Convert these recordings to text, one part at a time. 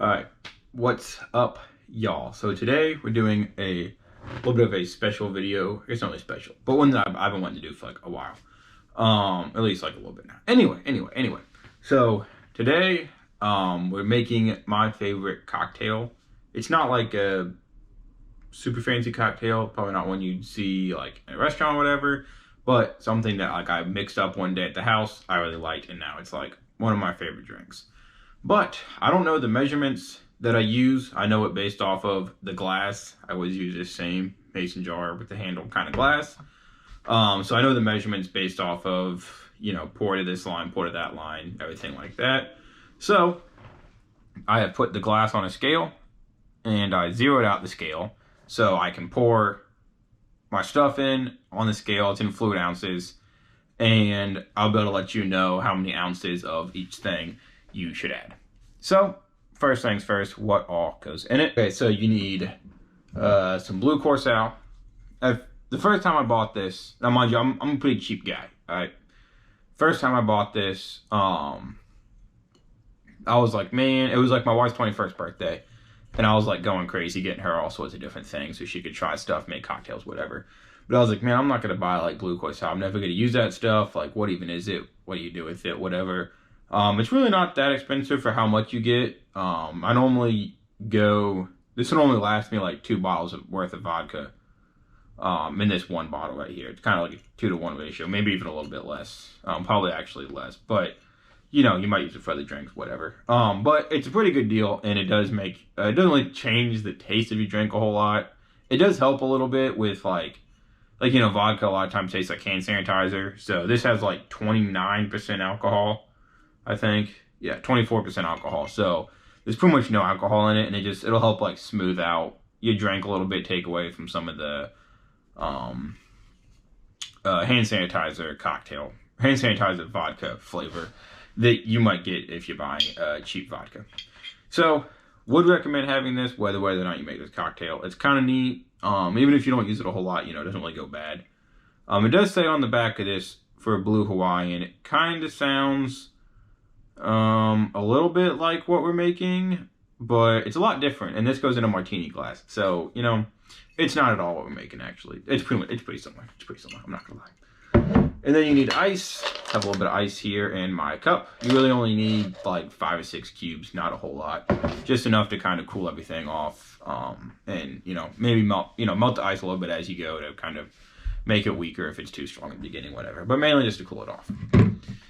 Alright, what's up, y'all? So today we're doing a little bit of a special video. It's not really special, but one that I've been wanting to do for like a while. At least like a little bit now. Anyway. So today, we're making my favorite cocktail. It's not like a super fancy cocktail, probably not one you'd see like in a restaurant or whatever, but something that like I mixed up one day at the house, I really liked, and now it's like one of my favorite drinks. But I don't know the measurements that I use. I know it based off of the glass. I always use this same mason jar with the handle kind of glass. So I know the measurements based off of, pour to this line, pour to that line, everything like that. So I have put the glass on a scale and I zeroed out the scale so I can pour my stuff in on the scale. It's in fluid ounces, and I'll be able to let you know how many ounces of each thing you should add. So first things first, what all goes in it? Okay, so you need some blue Curacao. The first time I bought this, now mind you, I'm a pretty cheap guy. All right, first time I bought this, I was like, man, it was like my wife's 21st birthday, and I was like going crazy, getting her all sorts of different things so she could try stuff, make cocktails, whatever. But I was like, man, I'm not gonna buy like blue Curacao. I'm never gonna use that stuff. Like, what even is it? What do you do with it? Whatever. It's really not that expensive for how much you get. I normally go, this would only last me like 2 bottles worth of vodka in this one bottle right here. It's kind of like a 2-to-1 ratio, maybe even a little bit less, probably actually less, but you might use it for other drinks, whatever. But it's a pretty good deal, and it does make, it doesn't really change the taste of your drink a whole lot. It does help a little bit with like vodka a lot of times tastes like hand sanitizer. So this has like 29% alcohol. I think, yeah, 24% alcohol. So there's pretty much no alcohol in it, and it'll help like smooth out your drink a little bit, take away from some of the hand sanitizer vodka flavor that you might get if you're buying cheap vodka. So would recommend having this whether or not you make this cocktail. It's kind of neat. Even if you don't use it a whole lot, it doesn't really go bad. It does say on the back of this for a blue Hawaiian, it kind of sounds a little bit like what we're making, but it's a lot different, and this goes in a martini glass, so it's not at all what we're making. Actually, it's pretty similar. I'm not gonna lie. And then you need ice. I have a little bit of ice here in my cup. You really only need like 5 or 6 cubes, not a whole lot, just enough to kind of cool everything off, and maybe melt the ice a little bit as you go to kind of make it weaker if it's too strong at the beginning, whatever, but mainly just to cool it off.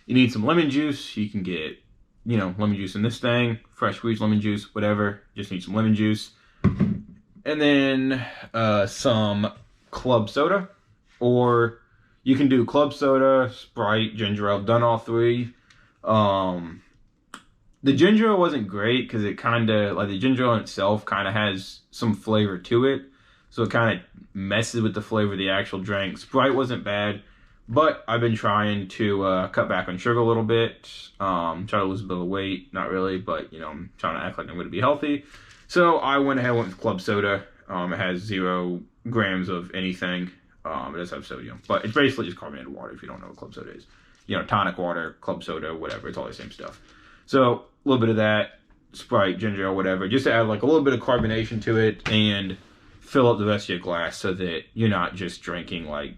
You need some lemon juice. You can get, lemon juice in this thing, fresh squeezed lemon juice, whatever. Just need some lemon juice. And then some club soda, or you can do club soda, Sprite, ginger ale. I've done all 3. The ginger ale wasn't great because it kind of, like the ginger ale in itself kind of has some flavor to it. So it kind of messes with the flavor of the actual drink. Sprite wasn't bad. But I've been trying to cut back on sugar a little bit, try to lose a bit of weight. Not really, but, I'm trying to act like I'm going to be healthy. So I went with club soda. It has 0 grams of anything. It does have sodium, but it's basically just carbonated water if you don't know what club soda is. Tonic water, club soda, whatever. It's all the same stuff. So a little bit of that, Sprite, ginger ale, whatever, just to add like a little bit of carbonation to it and fill up the rest of your glass so that you're not just drinking like,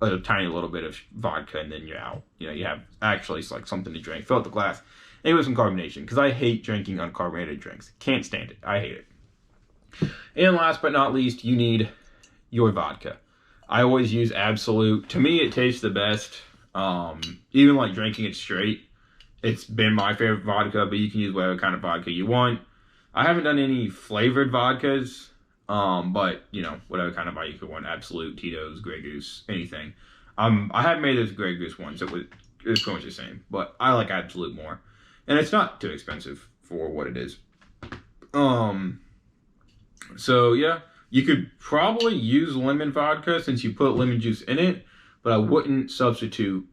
a tiny little bit of vodka and then you're out. You have actually like something to drink. Fill up the glass. And with some carbonation, because I hate drinking uncarbonated drinks. Can't stand it. I hate it. And last but not least, you need your vodka. I always use Absolute. To me, it tastes the best. Even like drinking it straight, it's been my favorite vodka, but you can use whatever kind of vodka you want. I haven't done any flavored vodkas. But whatever kind of vodka you want, Absolute, Tito's, Grey Goose, anything. I have made this Grey Goose once. It was pretty much the same, but I like Absolute more, and it's not too expensive for what it is. So yeah, you could probably use lemon vodka since you put lemon juice in it, but I wouldn't substitute.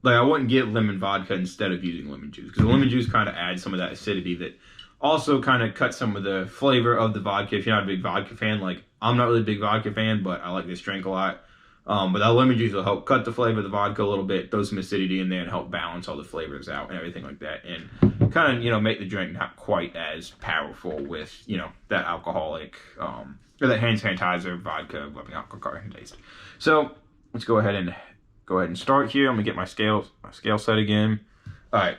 Like I wouldn't get lemon vodka instead of using lemon juice, because the lemon juice kind of adds some of that acidity that also kind of cuts some of the flavor of the vodka. If you're not a big vodka fan, like I'm not really a big vodka fan, but I like this drink a lot. But that lemon juice will help cut the flavor of the vodka a little bit, throw some acidity in there, and help balance all the flavors out and everything like that. And kind of, you know, make the drink not quite as powerful with, you know, that alcoholic, or that hand sanitizer, vodka, rubbing alcohol taste. So let's go ahead and start here. I'm gonna get my scale set again. All right.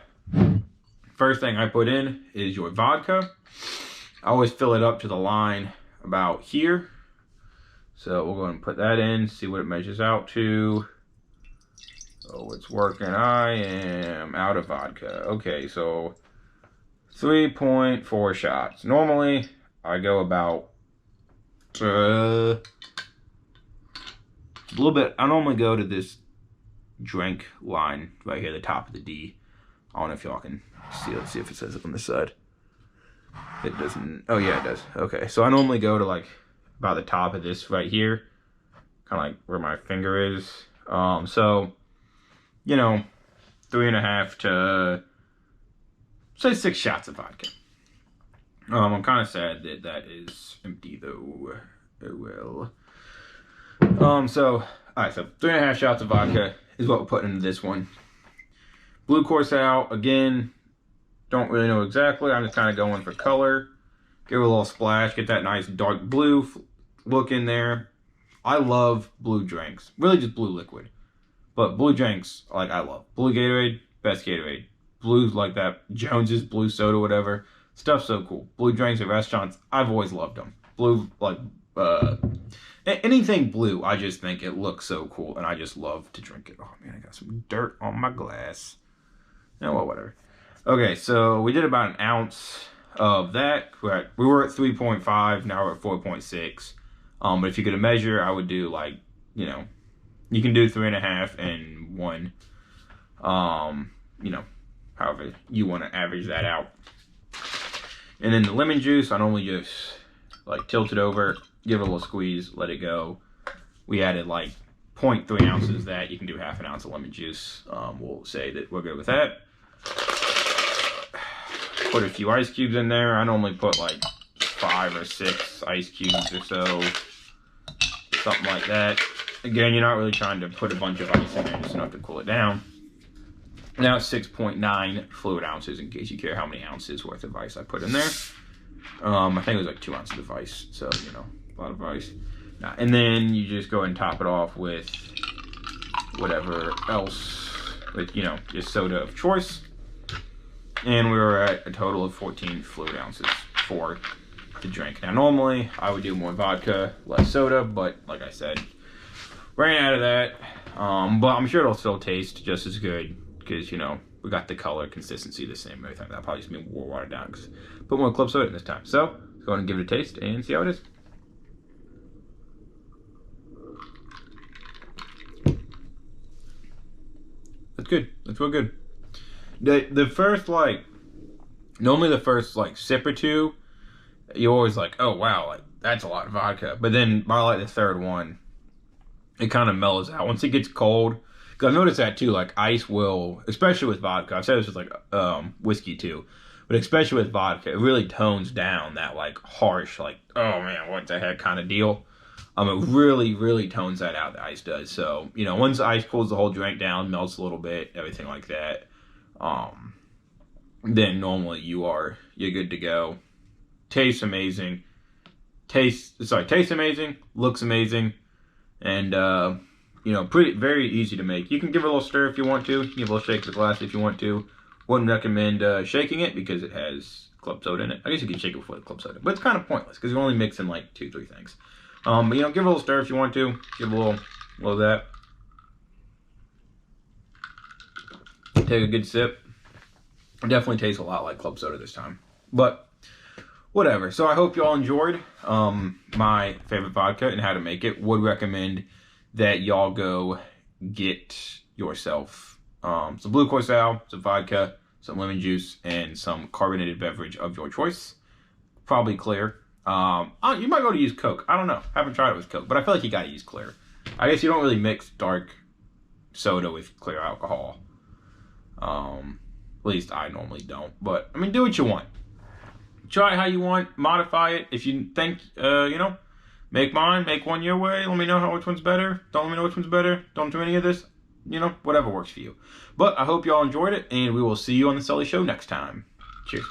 First thing I put in is your vodka. I always fill it up to the line about here. So we'll go ahead and put that in, see what it measures out to. Oh, it's working. I am out of vodka. Okay, so 3.4 shots. Normally, I go about a little bit. I normally go to this drink line right here, the top of the D. I don't know if y'all can see. Let's see if it says it on the side. It doesn't. Oh, yeah, it does. Okay, so I normally go to like about the top of this right here, kind of like where my finger is. So, you know, 3.5 to say 6 shots of vodka. I'm kind of sad that that is empty though. Oh well. So, all right, so 3.5 shots of vodka is what we're putting into this one. Blue Curacao, again, don't really know exactly. I'm just kind of going for color. Give it a little splash, get that nice dark blue look in there. I love blue drinks, really just blue liquid. But blue drinks, like I love. Blue Gatorade, best Gatorade. Blues like that, Jones's blue soda, whatever. Stuff's so cool. Blue drinks at restaurants, I've always loved them. Blue, like, anything blue, I just think it looks so cool, and I just love to drink it. Oh man, I got some dirt on my glass. Oh, well, whatever. Okay, so we did about 1 ounce of that. We were at 3.5, now we're at 4.6. But if you could measure, I would do like, you know, you can do 3.5 and 1. You know, however you want to average that out. And then the lemon juice, I normally just like tilt it over, give it a little squeeze, let it go. We added like 0.3 ounces of that. You can do 1/2 ounce of lemon juice. We'll say that we're good with that. Put a few ice cubes in there. I normally put like 5 or 6 ice cubes or so. Something like that. Again, you're not really trying to put a bunch of ice in there, just enough to cool it down. Now it's 6.9 fluid ounces, in case you care how many ounces worth of ice I put in there. I think it was like 2 ounces of ice, so, you know, a lot of ice. And then you just go ahead and top it off with whatever else, with, you know, just soda of choice. And we were at a total of 14 fluid ounces for the drink. Now, normally, I would do more vodka, less soda, but like I said, ran out of that. But I'm sure it'll still taste just as good, because, you know, we got the color, consistency the same, everything. That'll probably just be more watered down, because put more club soda in this time. So, let's go ahead and give it a taste and see how it is. That's good. That's real good. The first, like, normally the first, like, sip or two, you're always like, oh, wow, like, that's a lot of vodka. But then by, like, the third one, it kind of mellows out. Once it gets cold, because I've noticed that, too, like, ice will, especially with vodka, I've said this with, like, whiskey, too, but especially with vodka, it really tones down that, like, harsh, like, oh, man, what the heck kind of deal. It really, really tones that out, the ice does. So, you know, once the ice cools the whole drink down, melts a little bit, everything like that, then normally you're good to go. Tastes amazing. Tastes amazing, looks amazing, and, you know, very easy to make. You can give it a little stir if you want to. You can give a little shake of the glass if you want to. Wouldn't recommend shaking it because it has club soda in it. I guess you can shake it before the club soda, but it's kind of pointless because you're only mixing like 2-3 things. But, you know, give it a little stir if you want to. Give a little of that. Take a good sip. It definitely tastes a lot like club soda this time. But, whatever. So, I hope you all enjoyed my favorite vodka and how to make it. Would recommend that y'all go get yourself some Blue Curacao, some vodka, some lemon juice, and some carbonated beverage of your choice. Probably clear. You might go to use Coke. I don't know. Haven't tried it with Coke, but I feel like you gotta use clear. I guess you don't really mix dark soda with clear alcohol. At least I normally don't. But, I mean, do what you want. Try it how you want. Modify it. If you think, you know, Make mine, make one your way. Let me know which one's better. Don't let me know which one's better. Don't do any of this. You know, whatever works for you. But I hope y'all enjoyed it, and we will see you on the Sully Show next time. Cheers.